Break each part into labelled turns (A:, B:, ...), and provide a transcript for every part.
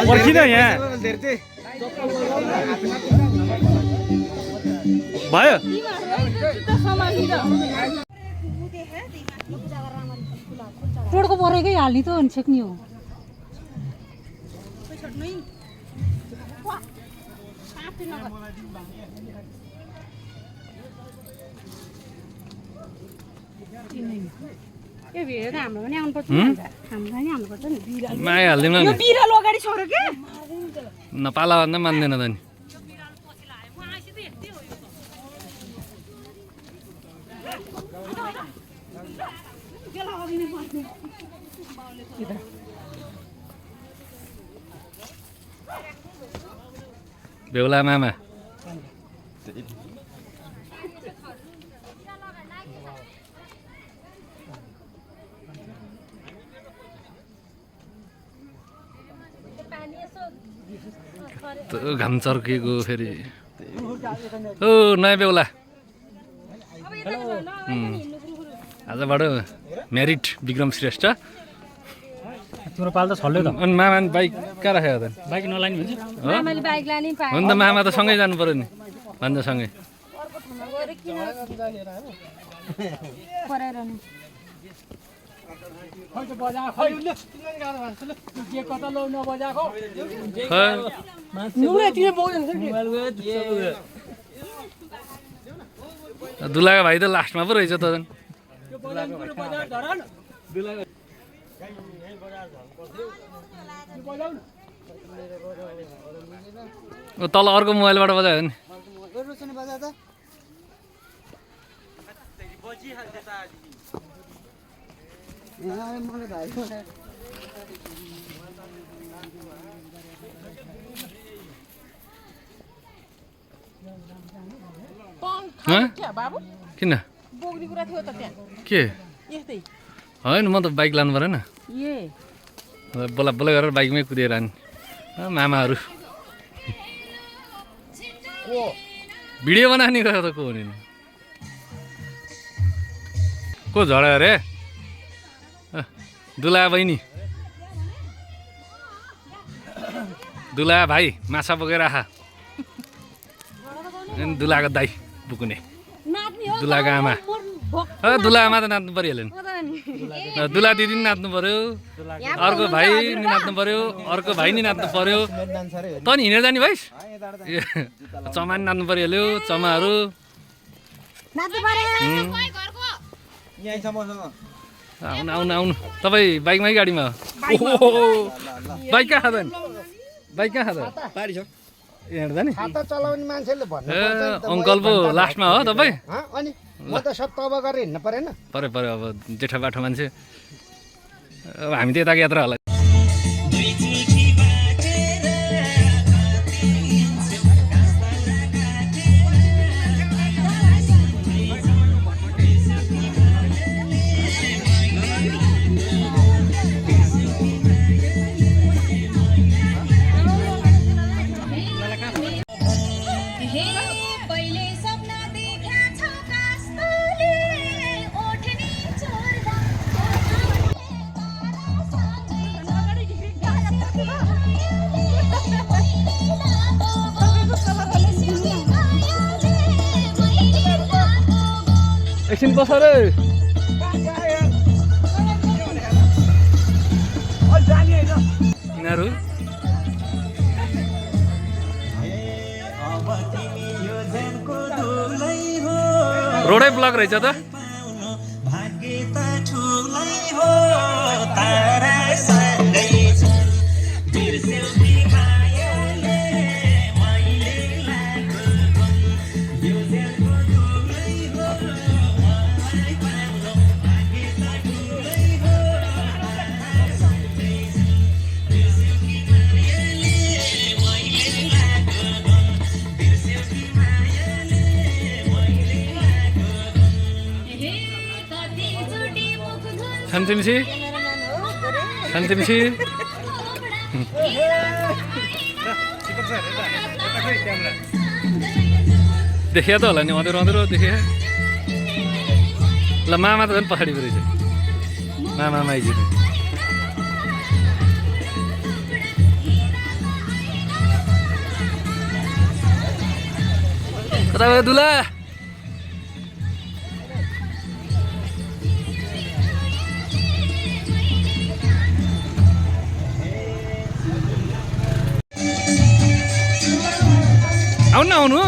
A: पर्खिँदा यहाँ भयो
B: रोडको परेकै हाल्ने त अनि छेक्ने हो यो भिड हाम्रो पनि आउनुपर्छ हाम्रो पनि आउनुपर्छ नि
A: माया हाल्दैन नि
B: बिरालो अगाडि छोड्यो के
A: नपाला भन्दा मान्दैन त नि बेहुला मामा घाम चर्केको फेरि ओ नयाँ बेहुला आजबाट म्यारिड विक्रम श्रेष्ठ
C: तिम्रो पाल त छल्यो त
A: अनि मामा बाइक कहाँ राखेको त
C: बाइक नलाने भन्छ
B: मामाले बाइक लाने पाए
A: हो नि त मामा त सँगै जानु पर्यो नि भन्दासँगै
B: परेर नि
A: दुलाको भाइ त लास्टमा पो रहेछ त झन् तल अर्को मोबाइलबाट बजायो नि किन के होइन म त बाइक लानु परेन बोला बोला गरेर बाइकमै कुदेर नि मामाहरू भिडियो बनाउने गयो त को हुने को झड्यो अरे दुला बहिनी दुला भाइ माछा बोकेर आहा दुलाको दाइ पुग्ने दुलाको आमा दुला आमा त नाच्नु परिहाल्यो नि दुला दिदी नि नाच्नु पर्यो अर्को भाइ नि नाच्नु पर्यो अर्को भाइ नि नाच्नु पर्यो त नि हिँडेर जाने भाइस चमा नि नाच्नु परिहाल्यो चमाहरू आउनु आउनु आउनु तपाईँ बाइकमै गाडीमा हो बाइक कहाँ खाँदा नि बाइक कहाँ खाँदा हिँड्दा नि
D: चलाउने मान्छेले
A: ए अङ्कल पो लास्टमा हो तपाईँ
D: अनि म त सब तब गरेर हिँड्नु परेन
A: पऱ्यो पऱ्यो अब जेठा बाठो मान्छे अब हामी त यताको यात्रा होला एकछिन बस रे यिनीहरू रोडै ब्लक रहेछ त शान्तिमिसी शान्तिमिसी देखिया त होला नि अँधेरो अँधेरो देखिया ल मामा त झन् पछाडि रहेछ मामा माइजी कता गयो दुला आउनु आउनु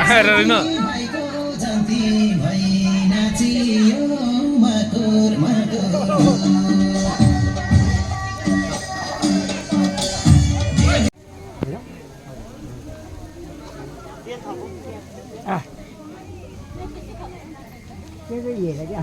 A: आएर होइन
D: cái gì vậy chứ?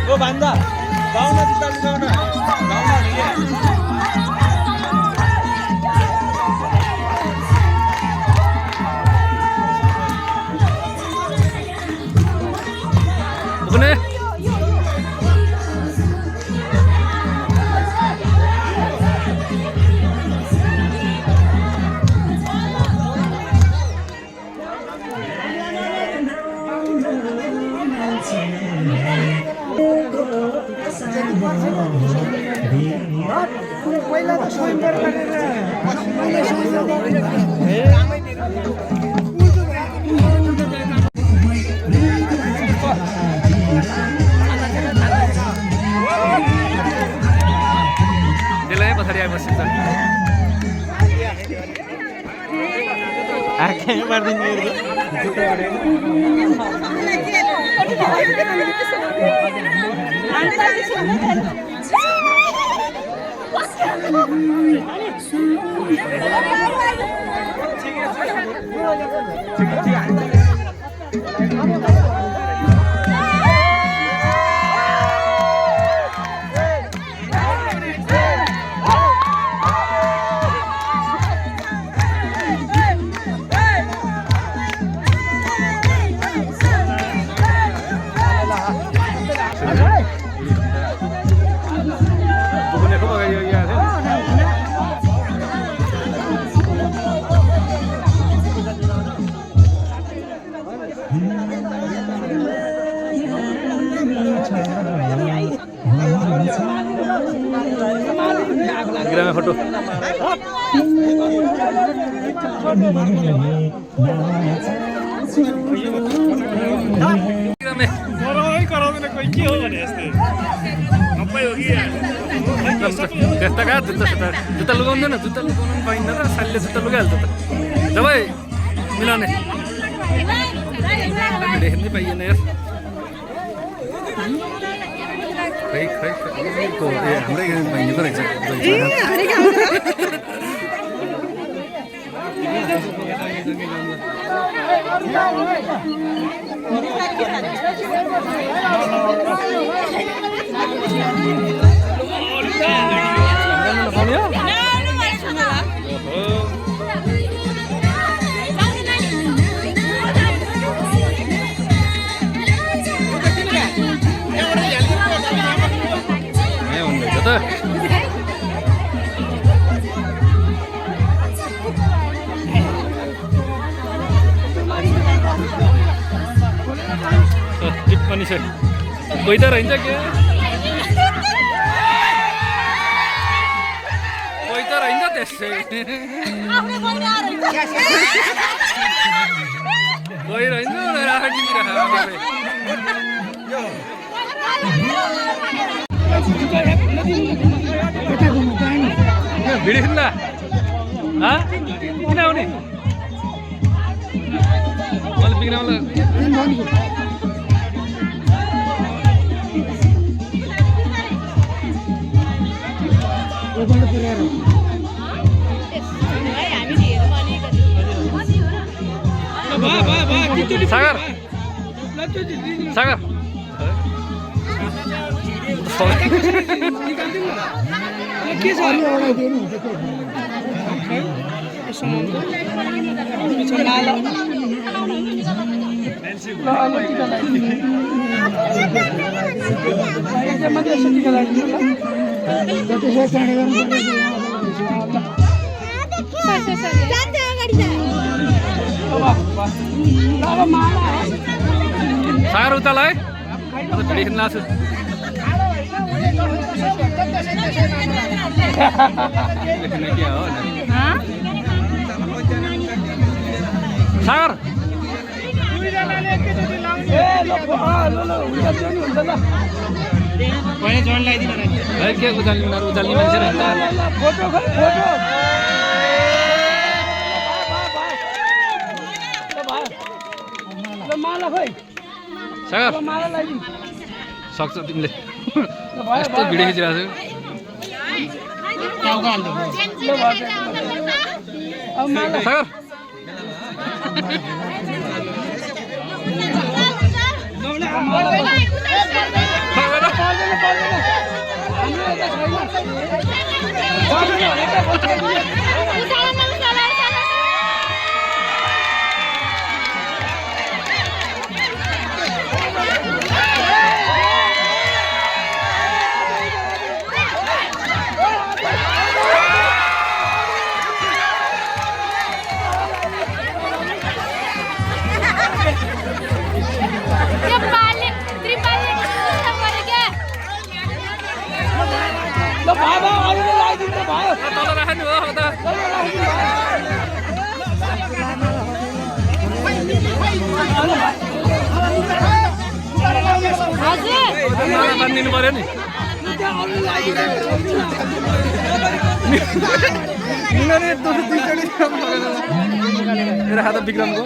E: Go banda, gauna juta gauna, gauna ni.
A: Bukan ya?
D: पहिला त स्वयंवर गरेर
A: त्यसलाई पछाडि आएपछि त
E: आखे मार्दिनु
A: bukannya kok pakai ya Instagram foto. त्यस्ता कहाँ जुत्ता लुगाउँदैन जुत्ता लुगाउनु पाइँदैन र सालीले जुत्ता लुगाइहाल्छ त जब मिलाउने देख्नै पाइएन यार खै खै हाम्रै बहिनीको रहेछ टिप्पणी छ कोही त रहन्छ के कोही त रहन्छ त्यसै कोही रहन्छ भिडियो खिच्ला किन आउने मैले बिग्राउला सागर सागर
D: के छ अनि एउटा दिनु हुन्छ
A: सागर उताल है भिडियो खेल्न लाग्छु सागर के उचाल्ने उचाल्ने मान्छे सागर सक्छ तिमीले यस्तो भिडियो खिचिरहेको छु सागर तल राख्नु हो बाँधिदिनु पर्यो नि मेरो हात विक्रमको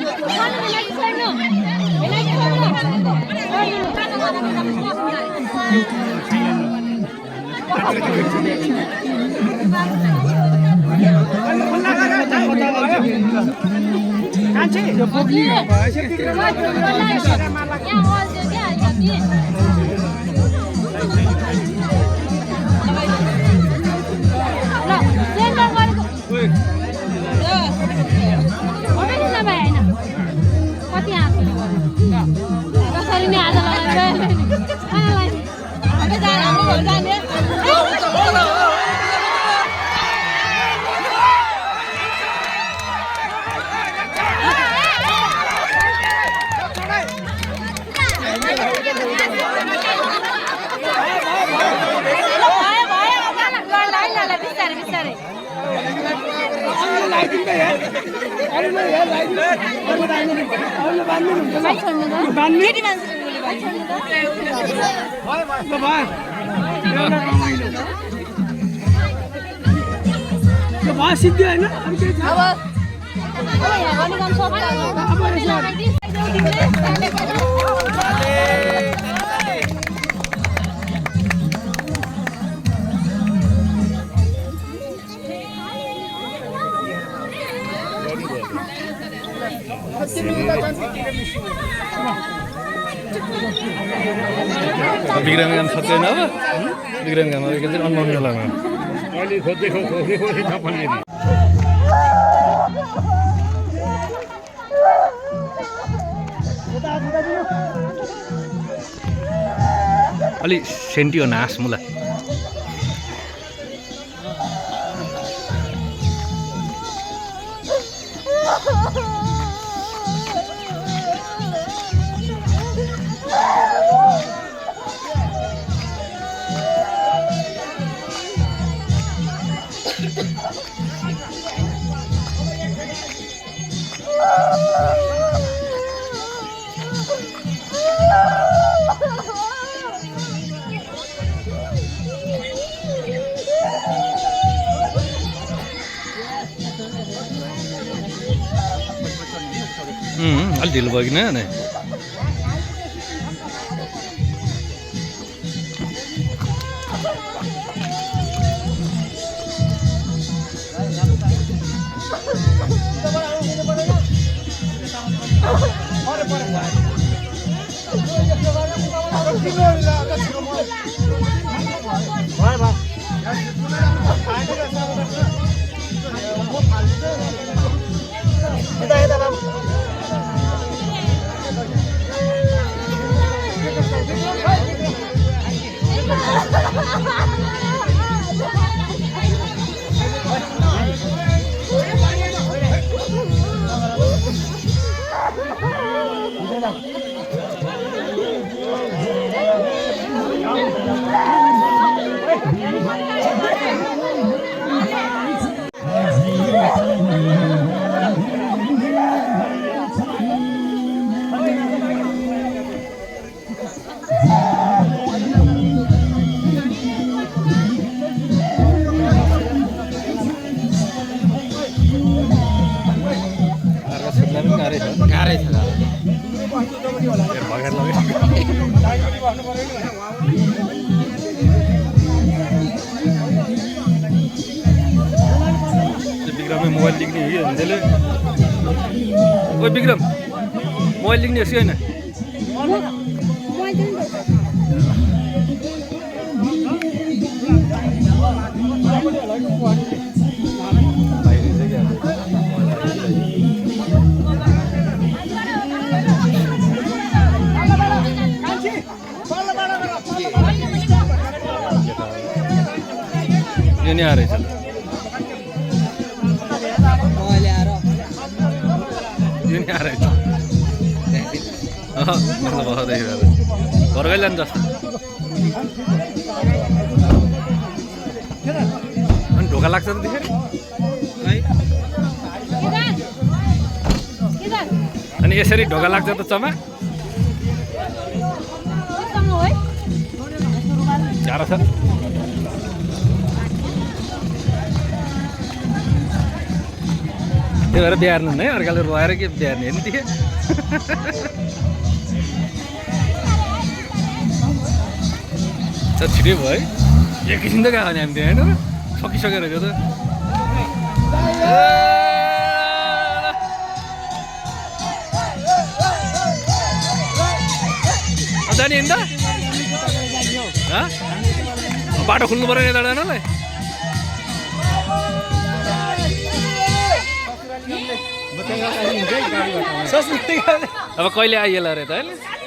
D: सिद्धि होइन
A: विक्रम काम सक्दैन अब विक्रम काम एकैचोटि अनलाउने बेलामा
C: अहिले खोज्दै खोज्दै
A: अलि सेन्टियो नास मलाई अलि ढिलो भयो कि नै विक्रमले मोबाइल लिख्ने हो कि त्यसले ओ विक्रम मोबाइल लिख्ने हो कि होइन यो नि आएछ यो नि आएछ मतलब घर गएर जानु जस्तो अनि ढोका लाग्छ त देखेर अनि यसरी ढोका लाग्छ त चमा गाह्रो छ त्यही भएर बिहार्नु है अर्काले रोएर के बिहार्ने हेर्नु देखेँ छिटै भयो है एकैछिन त गयो भने हामी त्यहाँ होइन सकिसकेर त्यो त जाने नि त बाटो खुल्नु पऱ्यो नि यताडालाई अब कहिले आइएला अरे त अहिले